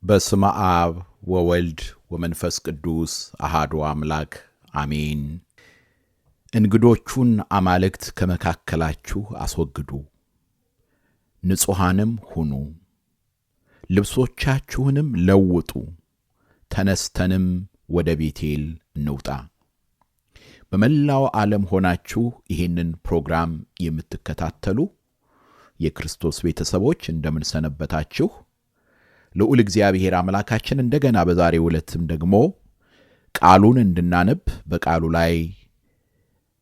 በስመ አብ ወወልድ ወመንፈስ ቅዱስ አሐዱ አምላክ አሜን። እንግዶቹን አማልክት ከመካከላችሁ አስወግዱ፣ ንጹሐንም ሁኑ፣ ልብሶቻችሁንም ለውጡ፣ ተነስተንም ወደ ቤቴል እንውጣ። በመላው ዓለም ሆናችሁ ይህንን ፕሮግራም የምትከታተሉ የክርስቶስ ቤተሰቦች እንደምን ሰነበታችሁ? ልዑል እግዚአብሔር አምላካችን እንደገና በዛሬው ዕለትም ደግሞ ቃሉን እንድናነብ በቃሉ ላይ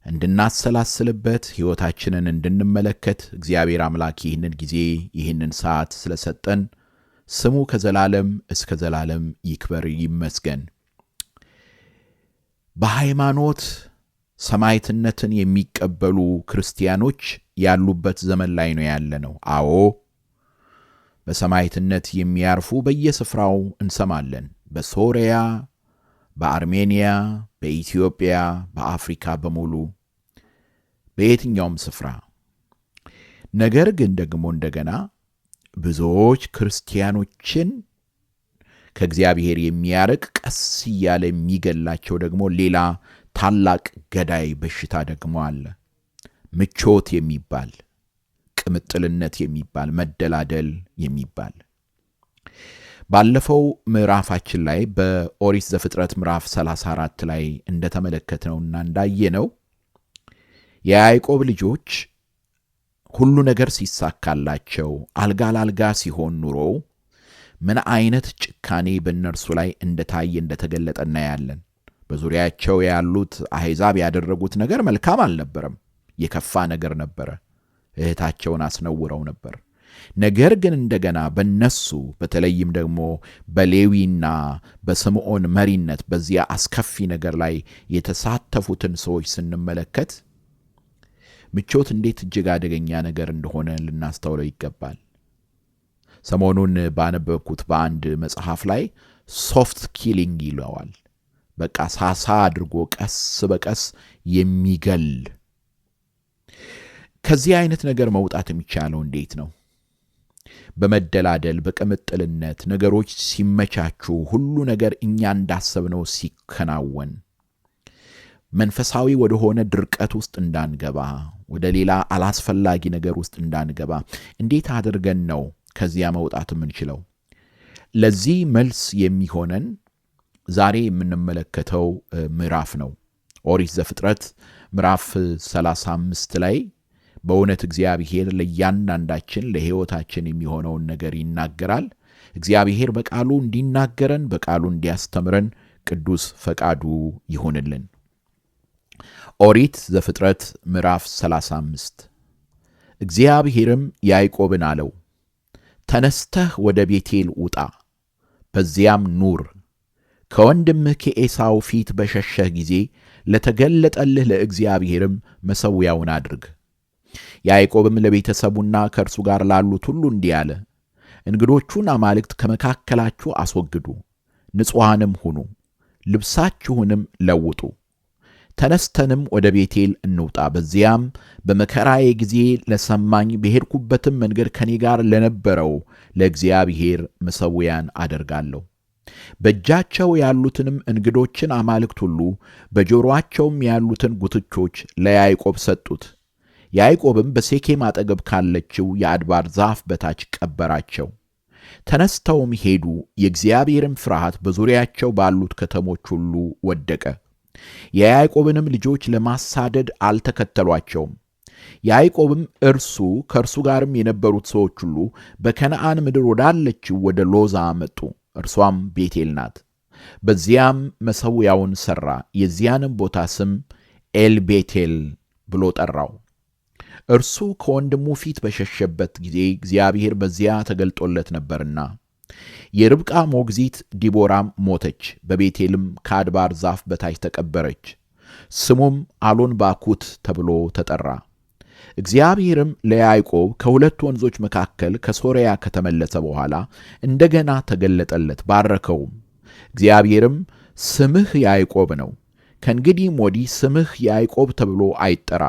እንድናሰላስልበት ሕይወታችንን እንድንመለከት እግዚአብሔር አምላክ ይህንን ጊዜ ይህንን ሰዓት ስለሰጠን ስሙ ከዘላለም እስከ ዘላለም ይክበር ይመስገን። በሃይማኖት ሰማዕትነትን የሚቀበሉ ክርስቲያኖች ያሉበት ዘመን ላይ ነው ያለነው። አዎ በሰማዕትነት የሚያርፉ በየስፍራው እንሰማለን። በሶሪያ፣ በአርሜኒያ፣ በኢትዮጵያ፣ በአፍሪካ በሙሉ በየትኛውም ስፍራ። ነገር ግን ደግሞ እንደገና ብዙዎች ክርስቲያኖችን ከእግዚአብሔር የሚያርቅ ቀስ እያለ የሚገላቸው ደግሞ ሌላ ታላቅ ገዳይ በሽታ ደግሞ አለ። ምቾት የሚባል፣ ቅምጥልነት የሚባል፣ መደላደል የሚባል። ባለፈው ምዕራፋችን ላይ በኦሪት ዘፍጥረት ምዕራፍ 34 ላይ እንደተመለከትነውና እንዳየነው የያዕቆብ ልጆች ሁሉ ነገር ሲሳካላቸው አልጋ ላልጋ ሲሆን ኑሮ ምን አይነት ጭካኔ በእነርሱ ላይ እንደታየ እንደተገለጠ እናያለን። በዙሪያቸው ያሉት አሕዛብ ያደረጉት ነገር መልካም አልነበረም፣ የከፋ ነገር ነበረ። እህታቸውን አስነውረው ነበር። ነገር ግን እንደገና በነሱ በተለይም ደግሞ በሌዊና በስምዖን መሪነት በዚያ አስከፊ ነገር ላይ የተሳተፉትን ሰዎች ስንመለከት ምቾት እንዴት እጅግ አደገኛ ነገር እንደሆነ ልናስተውለው ይገባል። ሰሞኑን ባነበብኩት በአንድ መጽሐፍ ላይ ሶፍት ኪሊንግ ይለዋል። በቃ ሳሳ አድርጎ ቀስ በቀስ የሚገል። ከዚህ አይነት ነገር መውጣት የሚቻለው እንዴት ነው? በመደላደል በቅምጥልነት ነገሮች ሲመቻቹ፣ ሁሉ ነገር እኛ እንዳሰብነው ሲከናወን፣ መንፈሳዊ ወደሆነ ድርቀት ውስጥ እንዳንገባ፣ ወደ ሌላ አላስፈላጊ ነገር ውስጥ እንዳንገባ እንዴት አድርገን ነው ከዚያ መውጣት የምንችለው? ለዚህ መልስ የሚሆነን ዛሬ የምንመለከተው ምዕራፍ ነው። ኦሪት ዘፍጥረት ምዕራፍ 35 ላይ በእውነት እግዚአብሔር ለእያንዳንዳችን ለሕይወታችን የሚሆነውን ነገር ይናገራል። እግዚአብሔር በቃሉ እንዲናገረን በቃሉ እንዲያስተምረን ቅዱስ ፈቃዱ ይሁንልን። ኦሪት ዘፍጥረት ምዕራፍ 35 እግዚአብሔርም ያዕቆብን አለው፣ ተነስተህ ወደ ቤቴል ውጣ፣ በዚያም ኑር። ከወንድምህ ከኤሳው ፊት በሸሸህ ጊዜ ለተገለጠልህ ለእግዚአብሔርም መሠዊያውን አድርግ። ያዕቆብም ለቤተሰቡና ከእርሱ ጋር ላሉት ሁሉ እንዲህ አለ፣ እንግዶቹን አማልክት ከመካከላችሁ አስወግዱ፣ ንጹሐንም ሁኑ፣ ልብሳችሁንም ለውጡ። ተነስተንም ወደ ቤቴል እንውጣ፣ በዚያም በመከራዬ ጊዜ ለሰማኝ በሄድኩበትም መንገድ ከኔ ጋር ለነበረው ለእግዚአብሔር መሠዊያን አደርጋለሁ። በእጃቸው ያሉትንም እንግዶችን አማልክት ሁሉ በጆሮአቸውም ያሉትን ጉትቾች ለያዕቆብ ሰጡት። ያዕቆብም በሴኬም አጠገብ ካለችው የአድባር ዛፍ በታች ቀበራቸው። ተነስተውም ሄዱ፣ የእግዚአብሔርም ፍርሃት በዙሪያቸው ባሉት ከተሞች ሁሉ ወደቀ። የያዕቆብንም ልጆች ለማሳደድ አልተከተሏቸውም። ያዕቆብም እርሱ ከእርሱ ጋርም የነበሩት ሰዎች ሁሉ በከነዓን ምድር ወዳለችው ወደ ሎዛ መጡ፣ እርሷም ቤቴል ናት። በዚያም መሠዊያውን ሠራ፣ የዚያንም ቦታ ስም ኤልቤቴል ብሎ ጠራው። እርሱ ከወንድሙ ፊት በሸሸበት ጊዜ እግዚአብሔር በዚያ ተገልጦለት ነበርና። የርብቃ ሞግዚት ዲቦራም ሞተች፣ በቤቴልም ከአድባር ዛፍ በታች ተቀበረች። ስሙም አሎንባኩት ተብሎ ተጠራ። እግዚአብሔርም ለያዕቆብ ከሁለት ወንዞች መካከል ከሶርያ ከተመለሰ በኋላ እንደገና ተገለጠለት፣ ባረከውም። እግዚአብሔርም ስምህ ያዕቆብ ነው፣ ከእንግዲህም ወዲህ ስምህ ያዕቆብ ተብሎ አይጠራ፣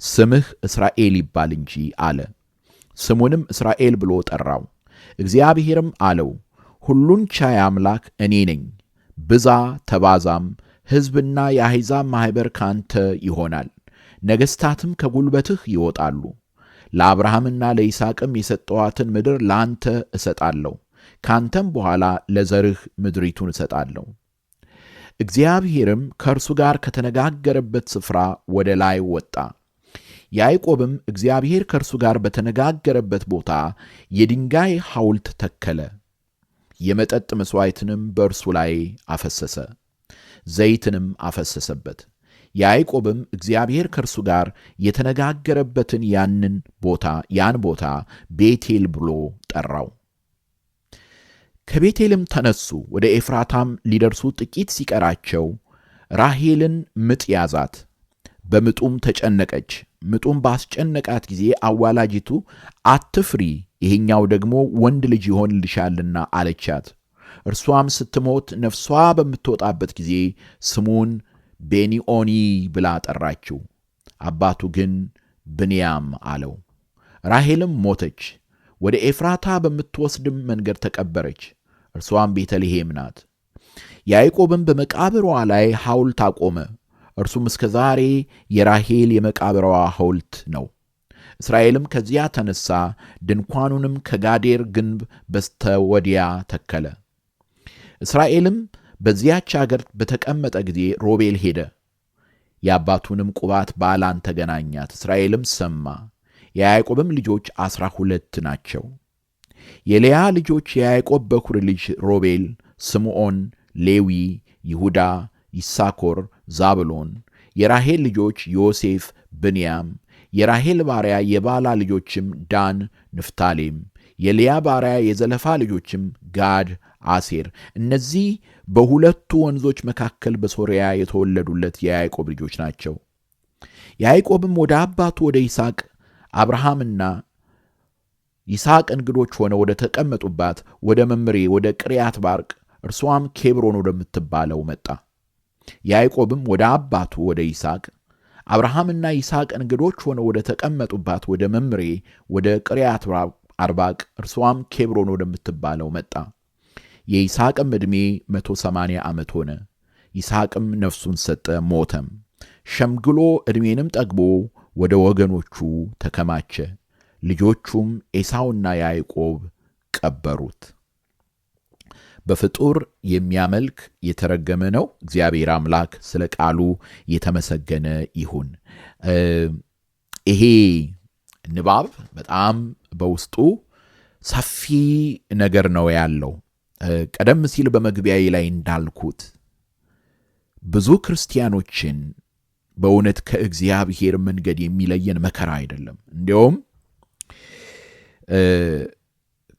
ስምህ እስራኤል ይባል እንጂ አለ። ስሙንም እስራኤል ብሎ ጠራው። እግዚአብሔርም አለው፣ ሁሉን ቻይ አምላክ እኔ ነኝ፣ ብዛ ተባዛም፣ ሕዝብና የአሕዛብ ማኅበር ካንተ ይሆናል፣ ነገሥታትም ከጉልበትህ ይወጣሉ። ለአብርሃምና ለይስሐቅም የሰጠኋትን ምድር ለአንተ እሰጣለሁ፣ ካንተም በኋላ ለዘርህ ምድሪቱን እሰጣለሁ። እግዚአብሔርም ከእርሱ ጋር ከተነጋገረበት ስፍራ ወደ ላይ ወጣ። ያዕቆብም እግዚአብሔር ከእርሱ ጋር በተነጋገረበት ቦታ የድንጋይ ሐውልት ተከለ። የመጠጥ መሥዋዕትንም በእርሱ ላይ አፈሰሰ፣ ዘይትንም አፈሰሰበት። ያዕቆብም እግዚአብሔር ከእርሱ ጋር የተነጋገረበትን ያን ቦታ ቤቴል ብሎ ጠራው። ከቤቴልም ተነሱ፣ ወደ ኤፍራታም ሊደርሱ ጥቂት ሲቀራቸው ራሔልን ምጥ ያዛት፣ በምጡም ተጨነቀች። ምጡም ባስጨነቃት ጊዜ አዋላጂቱ አትፍሪ፣ ይሄኛው ደግሞ ወንድ ልጅ ይሆንልሻልና አለቻት። እርሷም ስትሞት ነፍሷ በምትወጣበት ጊዜ ስሙን ቤኒኦኒ ብላ ጠራችው። አባቱ ግን ብንያም አለው። ራሔልም ሞተች፣ ወደ ኤፍራታ በምትወስድም መንገድ ተቀበረች። እርሷም ቤተልሔም ናት። ያዕቆብም በመቃብሯ ላይ ሐውልት አቆመ። እርሱም እስከ ዛሬ የራሔል የመቃብሯ ሐውልት ነው። እስራኤልም ከዚያ ተነሣ፣ ድንኳኑንም ከጋዴር ግንብ በስተወዲያ ተከለ። እስራኤልም በዚያች አገር በተቀመጠ ጊዜ ሮቤል ሄደ፣ የአባቱንም ቁባት ባላን ተገናኛት። እስራኤልም ሰማ። የያዕቆብም ልጆች 12 ናቸው። የልያ ልጆች የያዕቆብ በኵር ልጅ ሮቤል፣ ስምዖን፣ ሌዊ፣ ይሁዳ፣ ይሳኮር፣ ዛብሎን። የራሔል ልጆች ዮሴፍ፣ ብንያም። የራሔል ባሪያ የባላ ልጆችም ዳን፣ ንፍታሌም። የልያ ባሪያ የዘለፋ ልጆችም ጋድ፣ አሴር። እነዚህ በሁለቱ ወንዞች መካከል በሶርያ የተወለዱለት የያዕቆብ ልጆች ናቸው። ያዕቆብም ወደ አባቱ ወደ ይስሐቅ አብርሃምና ይስሐቅ እንግዶች ሆነው ወደ ተቀመጡባት ወደ መምሬ ወደ ቅርያት ባርቅ እርሷም ኬብሮን ወደምትባለው መጣ። ያዕቆብም ወደ አባቱ ወደ ይስሐቅ አብርሃምና ይስሐቅ እንግዶች ሆነው ወደ ተቀመጡባት ወደ መምሬ ወደ ቅርያት አርባቅ እርሷም ኬብሮን ወደምትባለው መጣ። የይስሐቅም ዕድሜ 180 ዓመት ሆነ። ይስሐቅም ነፍሱን ሰጠ፣ ሞተም። ሸምግሎ ዕድሜንም ጠግቦ ወደ ወገኖቹ ተከማቸ። ልጆቹም ኤሳውና ያዕቆብ ቀበሩት። በፍጡር የሚያመልክ የተረገመ ነው። እግዚአብሔር አምላክ ስለ ቃሉ የተመሰገነ ይሁን። ይሄ ንባብ በጣም በውስጡ ሰፊ ነገር ነው ያለው። ቀደም ሲል በመግቢያዬ ላይ እንዳልኩት ብዙ ክርስቲያኖችን በእውነት ከእግዚአብሔር መንገድ የሚለየን መከራ አይደለም። እንዲያውም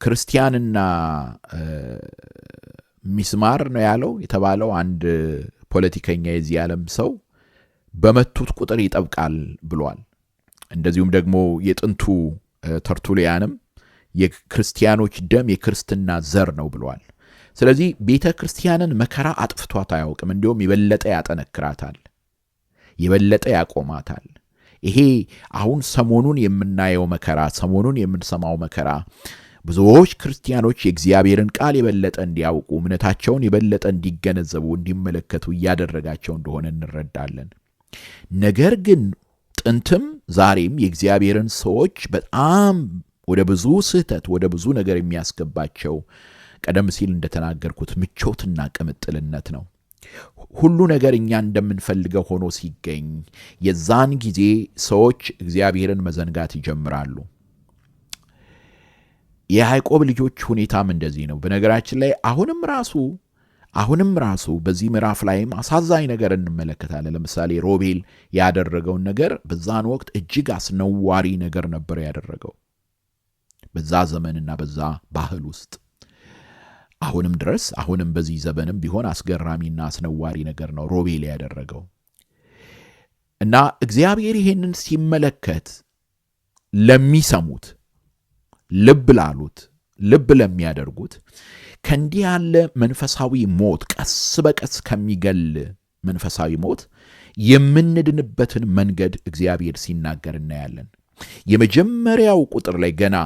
ክርስቲያንና ሚስማር ነው ያለው የተባለው አንድ ፖለቲከኛ የዚህ ዓለም ሰው በመቱት ቁጥር ይጠብቃል ብሏል። እንደዚሁም ደግሞ የጥንቱ ተርቱሊያንም የክርስቲያኖች ደም የክርስትና ዘር ነው ብሏል። ስለዚህ ቤተ ክርስቲያንን መከራ አጥፍቷት አያውቅም። እንዲሁም የበለጠ ያጠነክራታል፣ የበለጠ ያቆማታል። ይሄ አሁን ሰሞኑን የምናየው መከራ፣ ሰሞኑን የምንሰማው መከራ ብዙዎች ክርስቲያኖች የእግዚአብሔርን ቃል የበለጠ እንዲያውቁ፣ እምነታቸውን የበለጠ እንዲገነዘቡ፣ እንዲመለከቱ እያደረጋቸው እንደሆነ እንረዳለን። ነገር ግን ጥንትም ዛሬም የእግዚአብሔርን ሰዎች በጣም ወደ ብዙ ስህተት፣ ወደ ብዙ ነገር የሚያስገባቸው ቀደም ሲል እንደተናገርኩት ምቾትና ቅምጥልነት ነው። ሁሉ ነገር እኛ እንደምንፈልገው ሆኖ ሲገኝ የዛን ጊዜ ሰዎች እግዚአብሔርን መዘንጋት ይጀምራሉ። የያዕቆብ ልጆች ሁኔታም እንደዚህ ነው። በነገራችን ላይ አሁንም ራሱ በዚህ ምዕራፍ ላይም አሳዛኝ ነገር እንመለከታለን። ለምሳሌ ሮቤል ያደረገውን ነገር በዛን ወቅት እጅግ አስነዋሪ ነገር ነበር ያደረገው በዛ ዘመንና በዛ ባህል ውስጥ። አሁንም ድረስ አሁንም በዚህ ዘመንም ቢሆን አስገራሚና አስነዋሪ ነገር ነው ሮቤል ያደረገው። እና እግዚአብሔር ይሄንን ሲመለከት ለሚሰሙት፣ ልብ ላሉት፣ ልብ ለሚያደርጉት ከእንዲህ ያለ መንፈሳዊ ሞት፣ ቀስ በቀስ ከሚገል መንፈሳዊ ሞት የምንድንበትን መንገድ እግዚአብሔር ሲናገር እናያለን። የመጀመሪያው ቁጥር ላይ ገና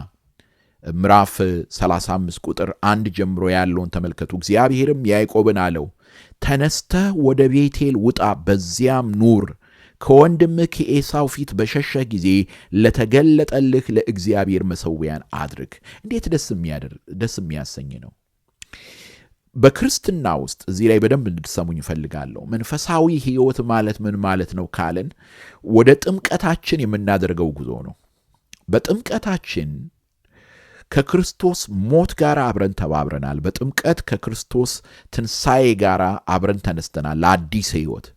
ምዕራፍ 35 ቁጥር 1 ጀምሮ ያለውን ተመልከቱ። እግዚአብሔርም ያዕቆብን አለው፣ ተነስተህ ወደ ቤቴል ውጣ፣ በዚያም ኑር። ከወንድምህ ከኤሳው ፊት በሸሸህ ጊዜ ለተገለጠልህ ለእግዚአብሔር መሠዊያን አድርግ። እንዴት ደስ የሚያሰኝ ነው! በክርስትና ውስጥ እዚህ ላይ በደንብ እንድትሰሙኝ እፈልጋለሁ። መንፈሳዊ ሕይወት ማለት ምን ማለት ነው ካልን ወደ ጥምቀታችን የምናደርገው ጉዞ ነው። በጥምቀታችን ከክርስቶስ ሞት ጋር አብረን ተባብረናል። በጥምቀት ከክርስቶስ ትንሣኤ ጋር አብረን ተነስተናል ለአዲስ ሕይወት።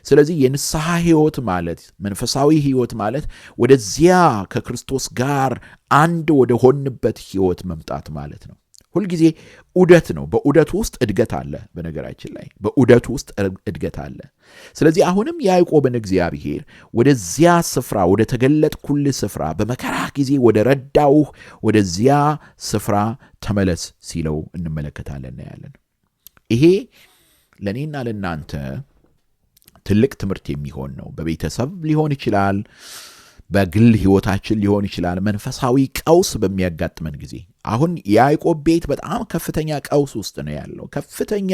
ስለዚህ የንስሐ ሕይወት ማለት መንፈሳዊ ሕይወት ማለት ወደዚያ ከክርስቶስ ጋር አንድ ወደ ሆንበት ሕይወት መምጣት ማለት ነው። ሁልጊዜ ዑደት ነው። በዑደቱ ውስጥ እድገት አለ። በነገራችን ላይ በዑደቱ ውስጥ እድገት አለ። ስለዚህ አሁንም ያዕቆብን እግዚአብሔር ወደዚያ ስፍራ ወደ ተገለጥኩልህ ስፍራ በመከራ ጊዜ ወደ ረዳውህ ወደዚያ ስፍራ ተመለስ ሲለው እንመለከታለን እናያለን። ይሄ ለእኔና ለእናንተ ትልቅ ትምህርት የሚሆን ነው። በቤተሰብ ሊሆን ይችላል፣ በግል ሕይወታችን ሊሆን ይችላል። መንፈሳዊ ቀውስ በሚያጋጥመን ጊዜ አሁን የያዕቆብ ቤት በጣም ከፍተኛ ቀውስ ውስጥ ነው ያለው። ከፍተኛ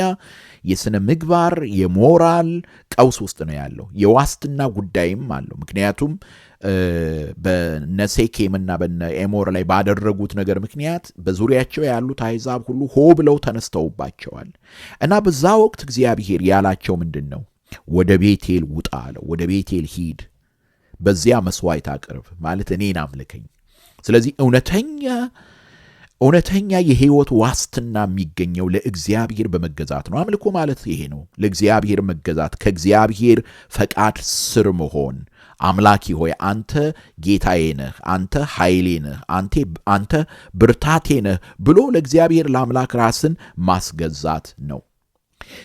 የሥነ ምግባር የሞራል ቀውስ ውስጥ ነው ያለው። የዋስትና ጉዳይም አለው። ምክንያቱም በነሴኬምና በነኤሞር ላይ ባደረጉት ነገር ምክንያት በዙሪያቸው ያሉት አሕዛብ ሁሉ ሆ ብለው ተነስተውባቸዋል እና በዛ ወቅት እግዚአብሔር ያላቸው ምንድን ነው? ወደ ቤቴል ውጣ አለው። ወደ ቤቴል ሂድ፣ በዚያ መሥዋዕት አቅርብ ማለት እኔን አምልከኝ። ስለዚህ እውነተኛ የሕይወት ዋስትና የሚገኘው ለእግዚአብሔር በመገዛት ነው። አምልኮ ማለት ይሄ ነው። ለእግዚአብሔር መገዛት፣ ከእግዚአብሔር ፈቃድ ስር መሆን። አምላኪ ሆይ አንተ ጌታዬ ነህ፣ አንተ ኃይሌ ነህ፣ አንተ ብርታቴ ነህ ብሎ ለእግዚአብሔር ለአምላክ ራስን ማስገዛት ነው።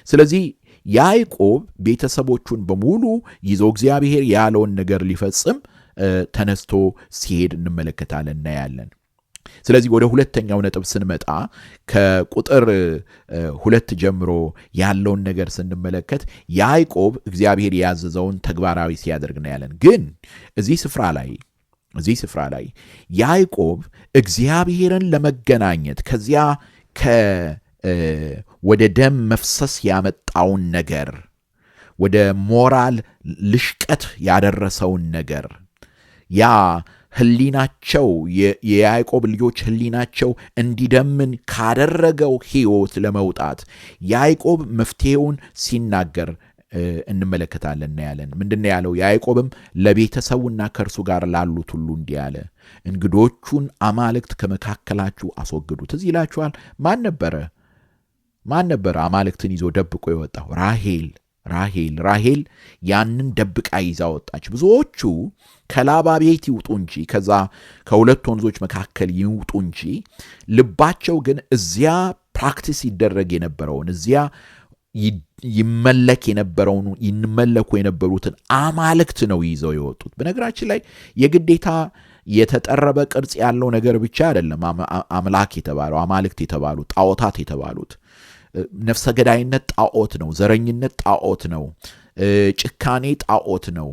ስለዚህ ያዕቆብ ቤተሰቦቹን በሙሉ ይዞ እግዚአብሔር ያለውን ነገር ሊፈጽም ተነስቶ ሲሄድ እንመለከታለን እናያለን። ስለዚህ ወደ ሁለተኛው ነጥብ ስንመጣ ከቁጥር 2 ጀምሮ ያለውን ነገር ስንመለከት ያዕቆብ እግዚአብሔር ያዘዘውን ተግባራዊ ሲያደርግ እናያለን። ግን እዚህ ስፍራ ላይ ያዕቆብ እግዚአብሔርን ለመገናኘት ከዚያ ወደ ደም መፍሰስ ያመጣውን ነገር፣ ወደ ሞራል ልሽቀት ያደረሰውን ነገር፣ ያ ሕሊናቸው የያዕቆብ ልጆች ሕሊናቸው እንዲደምን ካደረገው ሕይወት ለመውጣት ያዕቆብ መፍትሔውን ሲናገር እንመለከታለን እናያለን። ምንድነው ያለው? ያዕቆብም ለቤተሰቡና ከእርሱ ጋር ላሉት ሁሉ እንዲህ አለ፣ እንግዶቹን አማልክት ከመካከላችሁ አስወግዱ። ትዝ ይላችኋል። ማን ነበረ አማልክትን ይዞ ደብቆ የወጣው? ራሄል ያንን ደብቃ ይዛ ወጣች። ብዙዎቹ ከላባ ቤት ይውጡ እንጂ ከዛ ከሁለት ወንዞች መካከል ይውጡ እንጂ ልባቸው ግን እዚያ ፕራክቲስ ይደረግ የነበረውን እዚያ ይመለኩ የነበሩትን አማልክት ነው ይዘው የወጡት። በነገራችን ላይ የግዴታ የተጠረበ ቅርጽ ያለው ነገር ብቻ አይደለም አምላክ የተባለው፣ አማልክት የተባሉት፣ ጣዖታት የተባሉት። ነፍሰ ገዳይነት ጣዖት ነው። ዘረኝነት ጣዖት ነው። ጭካኔ ጣዖት ነው።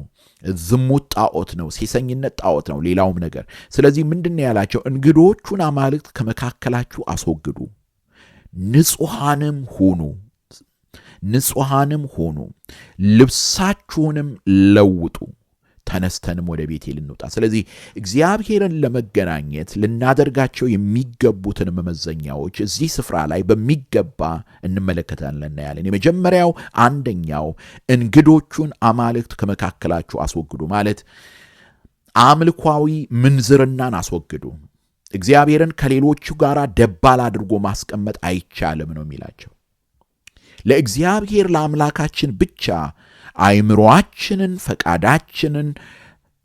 ዝሙት ጣዖት ነው። ሴሰኝነት ጣዖት ነው። ሌላውም ነገር። ስለዚህ ምንድን ነው ያላቸው? እንግዶቹን አማልክት ከመካከላችሁ አስወግዱ፣ ንጹሐንም ሁኑ፣ ልብሳችሁንም ለውጡ፣ ተነስተንም ወደ ቤቴል እንውጣ። ስለዚህ እግዚአብሔርን ለመገናኘት ልናደርጋቸው የሚገቡትን መመዘኛዎች እዚህ ስፍራ ላይ በሚገባ እንመለከታለን እናያለን። የመጀመሪያው አንደኛው እንግዶቹን አማልክት ከመካከላችሁ አስወግዱ ማለት አምልኳዊ ምንዝርናን አስወግዱ። እግዚአብሔርን ከሌሎቹ ጋር ደባል አድርጎ ማስቀመጥ አይቻልም ነው የሚላቸው። ለእግዚአብሔር ለአምላካችን ብቻ አእምሮአችንን፣ ፈቃዳችንን፣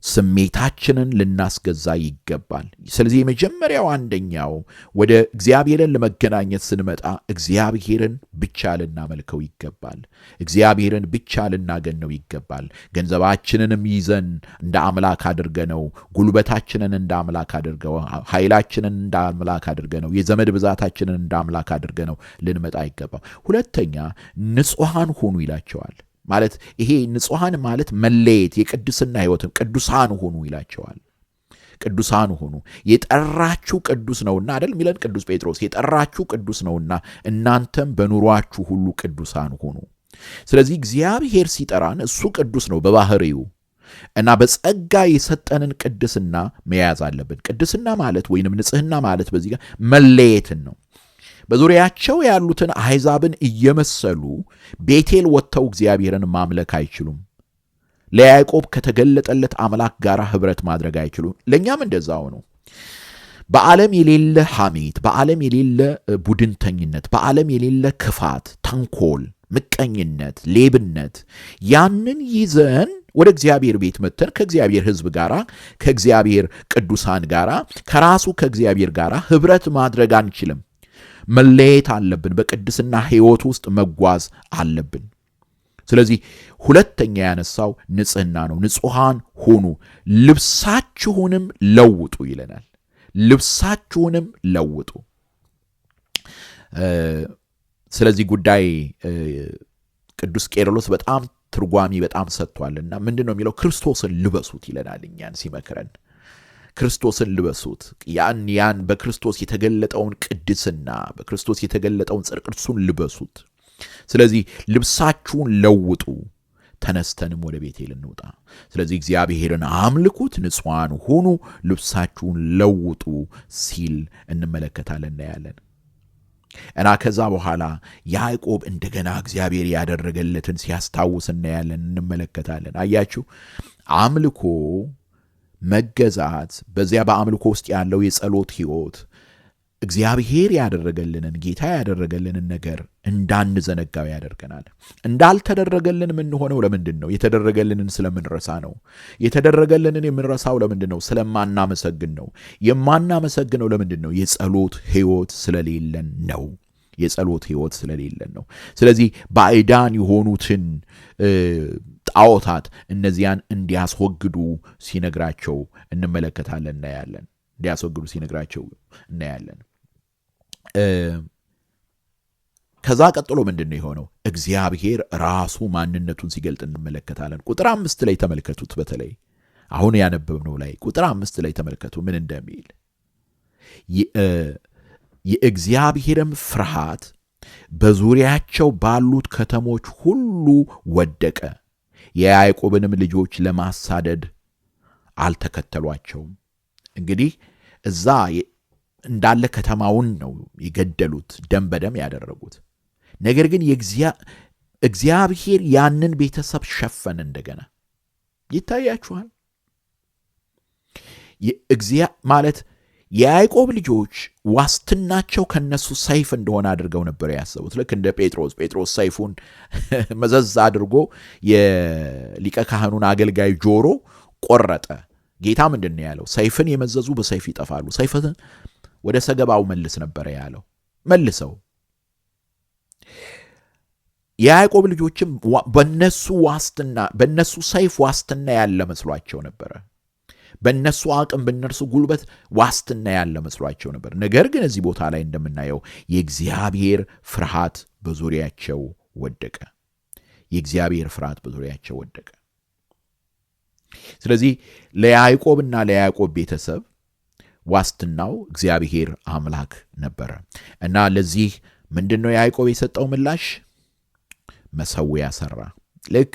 ስሜታችንን ልናስገዛ ይገባል። ስለዚህ የመጀመሪያው አንደኛው ወደ እግዚአብሔርን ለመገናኘት ስንመጣ እግዚአብሔርን ብቻ ልናመልከው ይገባል። እግዚአብሔርን ብቻ ልናገነው ይገባል። ገንዘባችንንም ይዘን እንደ አምላክ አድርገነው፣ ጉልበታችንን እንደ አምላክ አድርገው፣ ኃይላችንን እንደ አምላክ አድርገነው፣ የዘመድ ብዛታችንን እንደ አምላክ አድርገነው ልንመጣ አይገባም። ሁለተኛ ንጹሐን ሁኑ ይላቸዋል። ማለት ይሄ ንጹሐን ማለት መለየት፣ የቅድስና ሕይወትም ቅዱሳን ሁኑ ይላቸዋል። ቅዱሳን ሁኑ። የጠራችሁ ቅዱስ ነውና አይደል የሚለን ቅዱስ ጴጥሮስ፣ የጠራችሁ ቅዱስ ነውና እናንተም በኑሯችሁ ሁሉ ቅዱሳን ሁኑ። ስለዚህ እግዚአብሔር ሲጠራን እሱ ቅዱስ ነው በባህሪው እና በጸጋ የሰጠንን ቅድስና መያዝ አለብን። ቅድስና ማለት ወይንም ንጽህና ማለት በዚህ ጋር መለየትን ነው። በዙሪያቸው ያሉትን አሕዛብን እየመሰሉ ቤቴል ወጥተው እግዚአብሔርን ማምለክ አይችሉም። ለያዕቆብ ከተገለጠለት አምላክ ጋር ኅብረት ማድረግ አይችሉም። ለእኛም እንደዛው ነው። በዓለም የሌለ ሐሜት፣ በዓለም የሌለ ቡድንተኝነት፣ በዓለም የሌለ ክፋት፣ ተንኮል፣ ምቀኝነት፣ ሌብነት ያንን ይዘን ወደ እግዚአብሔር ቤት መጥተን ከእግዚአብሔር ሕዝብ ጋር ከእግዚአብሔር ቅዱሳን ጋር ከራሱ ከእግዚአብሔር ጋር ኅብረት ማድረግ አንችልም። መለየት አለብን። በቅድስና ሕይወት ውስጥ መጓዝ አለብን። ስለዚህ ሁለተኛ ያነሳው ንጽህና ነው። ንጹሐን ሁኑ ልብሳችሁንም ለውጡ ይለናል። ልብሳችሁንም ለውጡ። ስለዚህ ጉዳይ ቅዱስ ቄርሎስ በጣም ትርጓሚ በጣም ሰጥቷልና ምንድነው የሚለው? ክርስቶስን ልበሱት ይለናል እኛን ሲመክረን። ክርስቶስን ልበሱት። ያን በክርስቶስ የተገለጠውን ቅድስና፣ በክርስቶስ የተገለጠውን ጽድቅ እርሱን ልበሱት። ስለዚህ ልብሳችሁን ለውጡ፣ ተነስተንም ወደ ቤቴል እንውጣ። ስለዚህ እግዚአብሔርን አምልኩት፣ ንጹሐን ሁኑ፣ ልብሳችሁን ለውጡ ሲል እንመለከታለን እናያለን። እና ከዛ በኋላ ያዕቆብ እንደገና እግዚአብሔር ያደረገለትን ሲያስታውስ እናያለን እንመለከታለን። አያችሁ፣ አምልኮ መገዛት፣ በዚያ በአምልኮ ውስጥ ያለው የጸሎት ሕይወት እግዚአብሔር ያደረገልንን ጌታ ያደረገልንን ነገር እንዳንዘነጋው ያደርገናል። እንዳልተደረገልን የምንሆነው ለምንድን ነው? የተደረገልንን ስለምንረሳ ነው። የተደረገልንን የምንረሳው ለምንድን ነው? ስለማናመሰግን ነው። የማናመሰግነው ለምንድን ነው? የጸሎት ሕይወት ስለሌለን ነው። የጸሎት ሕይወት ስለሌለን ነው። ስለዚህ ባዕዳን የሆኑትን ጣዖታት እነዚያን እንዲያስወግዱ ሲነግራቸው እንመለከታለን እናያለን። እንዲያስወግዱ ሲነግራቸው እናያለን። ከዛ ቀጥሎ ምንድን ነው የሆነው? እግዚአብሔር ራሱ ማንነቱን ሲገልጥ እንመለከታለን። ቁጥር 5 ላይ ተመልከቱት። በተለይ አሁን ያነበብነው ላይ ቁጥር 5 ላይ ተመልከቱ ምን እንደሚል። የእግዚአብሔርም ፍርሃት በዙሪያቸው ባሉት ከተሞች ሁሉ ወደቀ፣ የያዕቆብንም ልጆች ለማሳደድ አልተከተሏቸውም። እንግዲህ እዛ እንዳለ ከተማውን ነው የገደሉት፣ ደም በደም ያደረጉት። ነገር ግን እግዚአብሔር ያንን ቤተሰብ ሸፈን። እንደገና ይታያችኋል ማለት የያዕቆብ ልጆች ዋስትናቸው ከነሱ ሰይፍ እንደሆነ አድርገው ነበር ያሰቡት። ልክ እንደ ጴጥሮስ ሰይፉን መዘዝ አድርጎ የሊቀ ካህኑን አገልጋይ ጆሮ ቆረጠ። ጌታ ምንድን ነው ያለው? ሰይፍን የመዘዙ በሰይፍ ይጠፋሉ። ሰይፍን ወደ ሰገባው መልስ ነበረ ያለው። መልሰው የያዕቆብ ልጆችም በነሱ ሰይፍ ዋስትና ያለ መስሏቸው ነበረ። በነሱ አቅም፣ በነርሱ ጉልበት ዋስትና ያለ መስሏቸው ነበር። ነገር ግን እዚህ ቦታ ላይ እንደምናየው የእግዚአብሔር ፍርሃት በዙሪያቸው ወደቀ። የእግዚአብሔር ፍርሃት በዙሪያቸው ወደቀ። ስለዚህ ለያዕቆብና ለያዕቆብ ቤተሰብ ዋስትናው እግዚአብሔር አምላክ ነበረ እና ለዚህ ምንድነው ያዕቆብ የሰጠው ምላሽ? መሠዊያ ሠራ። ልክ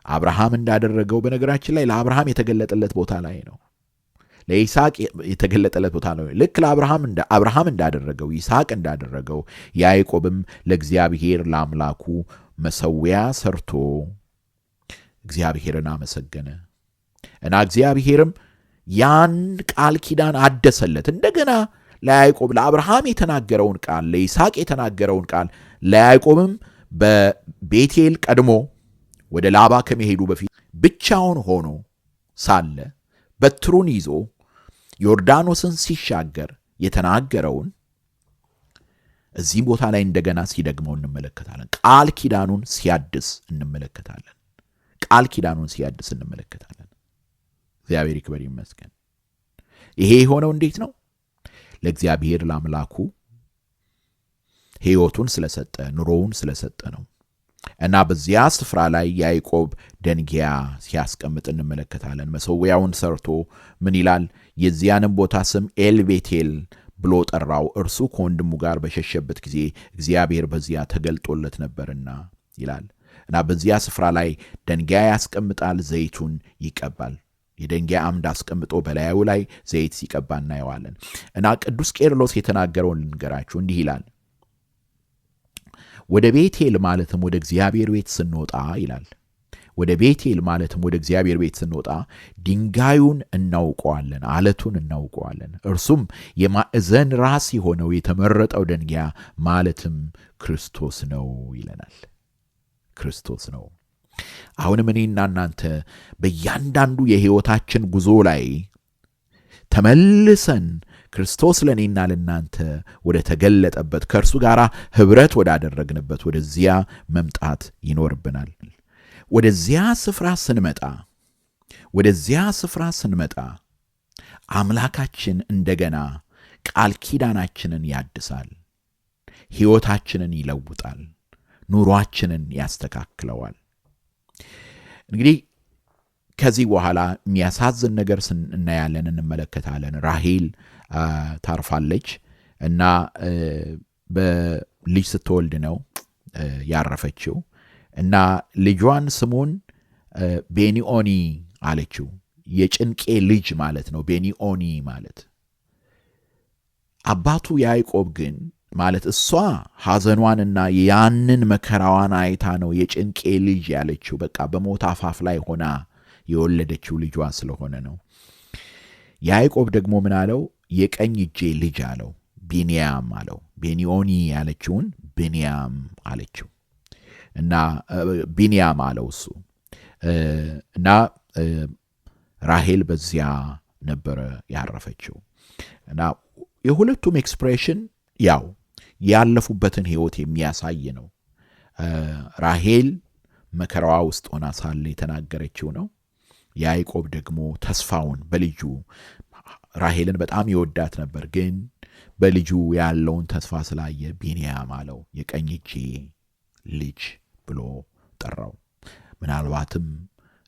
አብርሃም እንዳደረገው። በነገራችን ላይ ለአብርሃም የተገለጠለት ቦታ ላይ ነው። ለይስሐቅ የተገለጠለት ቦታ ነው። ልክ አብርሃም እንዳደረገው፣ ይስሐቅ እንዳደረገው ያዕቆብም ለእግዚአብሔር ለአምላኩ መሠዊያ ሰርቶ እግዚአብሔርን አመሰገነ እና እግዚአብሔርም ያን ቃል ኪዳን አደሰለት። እንደገና ለያዕቆብ ለአብርሃም የተናገረውን ቃል፣ ለይስሐቅ የተናገረውን ቃል ለያዕቆብም በቤቴል ቀድሞ ወደ ላባ ከመሄዱ በፊት ብቻውን ሆኖ ሳለ በትሩን ይዞ ዮርዳኖስን ሲሻገር የተናገረውን እዚህ ቦታ ላይ እንደገና ሲደግመው እንመለከታለን። ቃል ኪዳኑን ሲያድስ እንመለከታለን። እግዚአብሔር ይክበር ይመስገን። ይሄ የሆነው እንዴት ነው? ለእግዚአብሔር ለአምላኩ ሕይወቱን ስለሰጠ፣ ኑሮውን ስለሰጠ ነው። እና በዚያ ስፍራ ላይ ያዕቆብ ደንጊያ ሲያስቀምጥ እንመለከታለን። መሠዊያውን ሰርቶ ምን ይላል? የዚያንም ቦታ ስም ኤልቤቴል ብሎ ጠራው፣ እርሱ ከወንድሙ ጋር በሸሸበት ጊዜ እግዚአብሔር በዚያ ተገልጦለት ነበርና ይላል። እና በዚያ ስፍራ ላይ ደንጊያ ያስቀምጣል፣ ዘይቱን ይቀባል። የደንጊያ አምድ አስቀምጦ በላዩ ላይ ዘይት ሲቀባ እናየዋለን። እና ቅዱስ ቄርሎስ የተናገረውን ልንገራችሁ። እንዲህ ይላል፣ ወደ ቤቴል ማለትም ወደ እግዚአብሔር ቤት ስንወጣ ይላል፣ ወደ ቤቴል ማለትም ወደ እግዚአብሔር ቤት ስንወጣ ድንጋዩን እናውቀዋለን፣ አለቱን እናውቀዋለን። እርሱም የማዕዘን ራስ የሆነው የተመረጠው ደንጊያ ማለትም ክርስቶስ ነው ይለናል። ክርስቶስ ነው። አሁንም እኔና እናንተ በእያንዳንዱ የሕይወታችን ጉዞ ላይ ተመልሰን ክርስቶስ ለእኔና ለእናንተ ወደ ተገለጠበት ከእርሱ ጋር ኅብረት ወዳደረግንበት ወደዚያ መምጣት ይኖርብናል። ወደዚያ ስፍራ ስንመጣ አምላካችን እንደገና ቃል ኪዳናችንን ያድሳል፣ ሕይወታችንን ይለውጣል፣ ኑሯችንን ያስተካክለዋል። እንግዲህ ከዚህ በኋላ የሚያሳዝን ነገር እናያለን፣ እንመለከታለን። ራሔል ታርፋለች እና በልጅ ስትወልድ ነው ያረፈችው እና ልጇን ስሙን ቤኒኦኒ አለችው። የጭንቄ ልጅ ማለት ነው ቤኒኦኒ ማለት። አባቱ ያዕቆብ ግን ማለት እሷ ሐዘኗንና ያንን መከራዋን አይታ ነው የጭንቄ ልጅ ያለችው። በቃ በሞት አፋፍ ላይ ሆና የወለደችው ልጇ ስለሆነ ነው። ያዕቆብ ደግሞ ምን አለው? የቀኝ እጄ ልጅ አለው፣ ቢንያም አለው። ቤኒኦኒ ያለችውን ብንያም አለችው እና ቢንያም አለው እሱ እና ራሔል በዚያ ነበረ ያረፈችው። እና የሁለቱም ኤክስፕሬሽን ያው ያለፉበትን ሕይወት የሚያሳይ ነው። ራሔል መከራዋ ውስጥ ሆና ሳለ የተናገረችው ነው። ያዕቆብ ደግሞ ተስፋውን በልጁ ራሔልን በጣም ይወዳት ነበር፣ ግን በልጁ ያለውን ተስፋ ስላየ ቢንያም አለው፣ የቀኝ እጄ ልጅ ብሎ ጠራው። ምናልባትም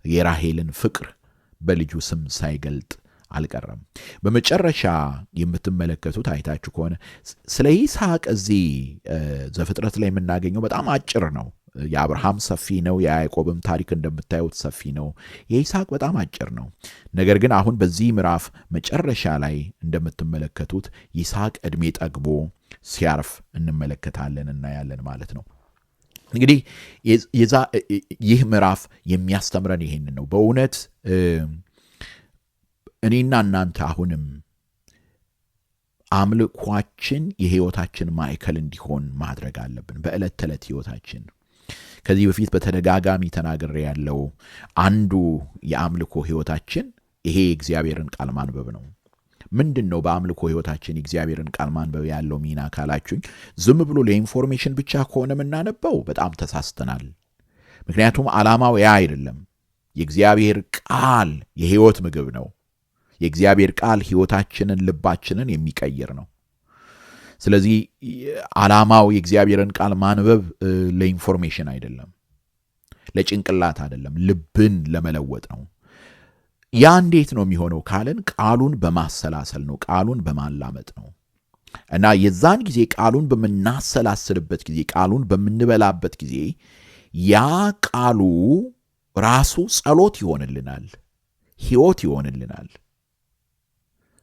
የራሔልን ፍቅር በልጁ ስም ሳይገልጥ አልቀረም። በመጨረሻ የምትመለከቱት አይታችሁ ከሆነ ስለ ይስሐቅ እዚህ ዘፍጥረት ላይ የምናገኘው በጣም አጭር ነው። የአብርሃም ሰፊ ነው፣ የያዕቆብም ታሪክ እንደምታዩት ሰፊ ነው። የይስሐቅ በጣም አጭር ነው። ነገር ግን አሁን በዚህ ምዕራፍ መጨረሻ ላይ እንደምትመለከቱት ይስሐቅ ዕድሜ ጠግቦ ሲያርፍ እንመለከታለን፣ እናያለን ማለት ነው። እንግዲህ ይህ ምዕራፍ የሚያስተምረን ይሄንን ነው። በእውነት እኔና እናንተ አሁንም አምልኳችን የሕይወታችን ማዕከል እንዲሆን ማድረግ አለብን። በዕለት ተዕለት ሕይወታችን ከዚህ በፊት በተደጋጋሚ ተናግሬ ያለው አንዱ የአምልኮ ሕይወታችን ይሄ የእግዚአብሔርን ቃል ማንበብ ነው። ምንድን ነው በአምልኮ ሕይወታችን የእግዚአብሔርን ቃል ማንበብ ያለው ሚና ካላችሁኝ፣ ዝም ብሎ ለኢንፎርሜሽን ብቻ ከሆነ የምናነበው በጣም ተሳስተናል። ምክንያቱም ዓላማው ያ አይደለም። የእግዚአብሔር ቃል የሕይወት ምግብ ነው። የእግዚአብሔር ቃል ሕይወታችንን፣ ልባችንን የሚቀይር ነው። ስለዚህ ዓላማው የእግዚአብሔርን ቃል ማንበብ ለኢንፎርሜሽን አይደለም፣ ለጭንቅላት አይደለም፣ ልብን ለመለወጥ ነው። ያ እንዴት ነው የሚሆነው ካልን ቃሉን በማሰላሰል ነው፣ ቃሉን በማላመጥ ነው። እና የዛን ጊዜ ቃሉን በምናሰላስልበት ጊዜ፣ ቃሉን በምንበላበት ጊዜ ያ ቃሉ ራሱ ጸሎት ይሆንልናል፣ ሕይወት ይሆንልናል።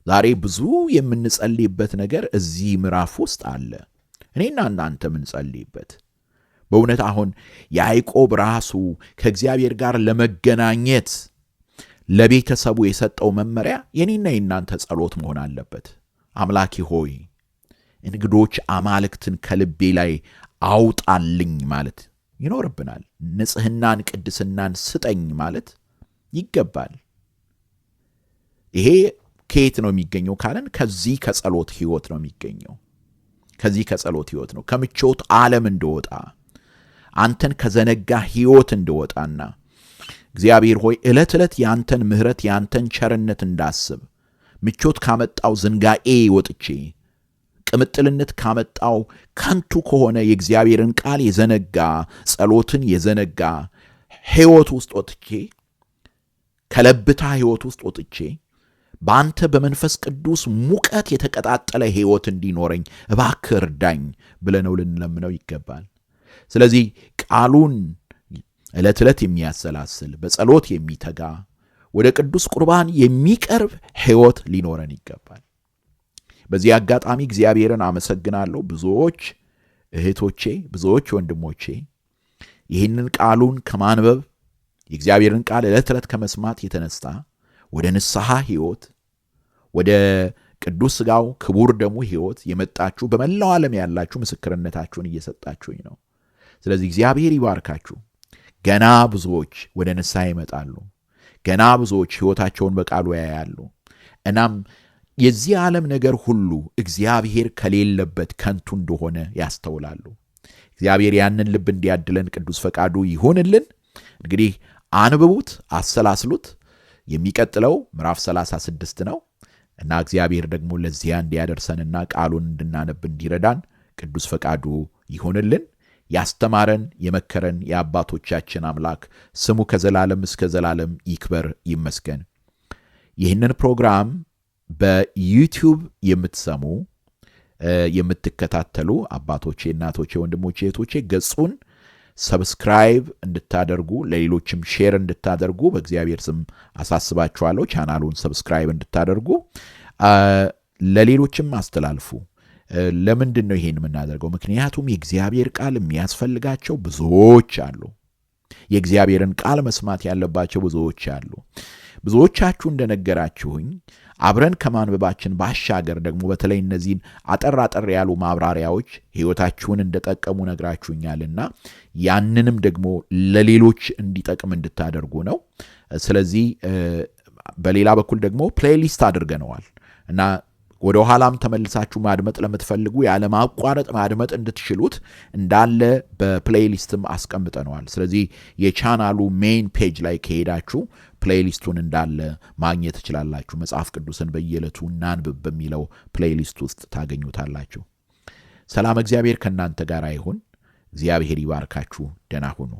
ዛሬ ብዙ የምንጸልይበት ነገር እዚህ ምዕራፍ ውስጥ አለ። እኔና እናንተ የምንጸልይበት በእውነት አሁን ያዕቆብ ራሱ ከእግዚአብሔር ጋር ለመገናኘት ለቤተሰቡ የሰጠው መመሪያ የኔና የናንተ ጸሎት መሆን አለበት። አምላኬ ሆይ እንግዶች አማልክትን ከልቤ ላይ አውጣልኝ ማለት ይኖርብናል። ንጽሕናን፣ ቅድስናን ስጠኝ ማለት ይገባል። ይሄ ከየት ነው የሚገኘው ካለን ከዚህ ከጸሎት ሕይወት ነው የሚገኘው። ከዚህ ከጸሎት ሕይወት ነው። ከምቾት ዓለም እንደወጣ፣ አንተን ከዘነጋ ሕይወት እንደወጣና እግዚአብሔር ሆይ ዕለት ዕለት ያንተን ምሕረት ያንተን ቸርነት እንዳስብ፣ ምቾት ካመጣው ዝንጋኤ ወጥቼ ቅምጥልነት ካመጣው ከንቱ ከሆነ የእግዚአብሔርን ቃል የዘነጋ ጸሎትን የዘነጋ ሕይወት ውስጥ ወጥቼ ከለብታ ሕይወት ውስጥ ወጥቼ በአንተ በመንፈስ ቅዱስ ሙቀት የተቀጣጠለ ሕይወት እንዲኖረኝ እባክህ እርዳኝ ብለነው ልንለምነው ይገባል። ስለዚህ ቃሉን ዕለት ዕለት የሚያሰላስል በጸሎት የሚተጋ ወደ ቅዱስ ቁርባን የሚቀርብ ሕይወት ሊኖረን ይገባል። በዚህ አጋጣሚ እግዚአብሔርን አመሰግናለሁ። ብዙዎች እህቶቼ፣ ብዙዎች ወንድሞቼ ይህንን ቃሉን ከማንበብ የእግዚአብሔርን ቃል ዕለት ዕለት ከመስማት የተነሳ ወደ ንስሐ ሕይወት፣ ወደ ቅዱስ ሥጋው ክቡር ደሙ ሕይወት የመጣችሁ በመላው ዓለም ያላችሁ ምስክርነታችሁን እየሰጣችሁኝ ነው። ስለዚህ እግዚአብሔር ይባርካችሁ። ገና ብዙዎች ወደ ንስሐ ይመጣሉ። ገና ብዙዎች ሕይወታቸውን በቃሉ ያያሉ። እናም የዚህ ዓለም ነገር ሁሉ እግዚአብሔር ከሌለበት ከንቱ እንደሆነ ያስተውላሉ። እግዚአብሔር ያንን ልብ እንዲያድለን ቅዱስ ፈቃዱ ይሁንልን። እንግዲህ አንብቡት፣ አሰላስሉት። የሚቀጥለው ምዕራፍ 36 ነው እና እግዚአብሔር ደግሞ ለዚያ እንዲያደርሰንና ቃሉን እንድናነብ እንዲረዳን ቅዱስ ፈቃዱ ይሁንልን። ያስተማረን የመከረን የአባቶቻችን አምላክ ስሙ ከዘላለም እስከ ዘላለም ይክበር ይመስገን። ይህንን ፕሮግራም በዩቲዩብ የምትሰሙ የምትከታተሉ አባቶቼ፣ እናቶቼ፣ ወንድሞቼ፣ እህቶቼ ገጹን ሰብስክራይብ እንድታደርጉ ለሌሎችም ሼር እንድታደርጉ በእግዚአብሔር ስም አሳስባችኋለሁ። ቻናሉን ሰብስክራይብ እንድታደርጉ ለሌሎችም አስተላልፉ። ለምንድን ነው ይሄን የምናደርገው? ምክንያቱም የእግዚአብሔር ቃል የሚያስፈልጋቸው ብዙዎች አሉ። የእግዚአብሔርን ቃል መስማት ያለባቸው ብዙዎች አሉ። ብዙዎቻችሁ እንደነገራችሁኝ አብረን ከማንበባችን ባሻገር ደግሞ በተለይ እነዚህን አጠር ያሉ ማብራሪያዎች ሕይወታችሁን እንደጠቀሙ ነግራችሁኛልና ያንንም ደግሞ ለሌሎች እንዲጠቅም እንድታደርጉ ነው። ስለዚህ በሌላ በኩል ደግሞ ፕሌሊስት አድርገነዋል እና ወደ ኋላም ተመልሳችሁ ማድመጥ ለምትፈልጉ ያለማቋረጥ ማድመጥ እንድትችሉት እንዳለ በፕሌሊስትም አስቀምጠነዋል። ስለዚህ የቻናሉ ሜይን ፔጅ ላይ ከሄዳችሁ ፕሌሊስቱን እንዳለ ማግኘት ትችላላችሁ። መጽሐፍ ቅዱስን በየዕለቱ እናንብብ በሚለው ፕሌሊስት ውስጥ ታገኙታላችሁ። ሰላም እግዚአብሔር ከእናንተ ጋር ይሁን። እግዚአብሔር ይባርካችሁ። ደህና ሁኑ።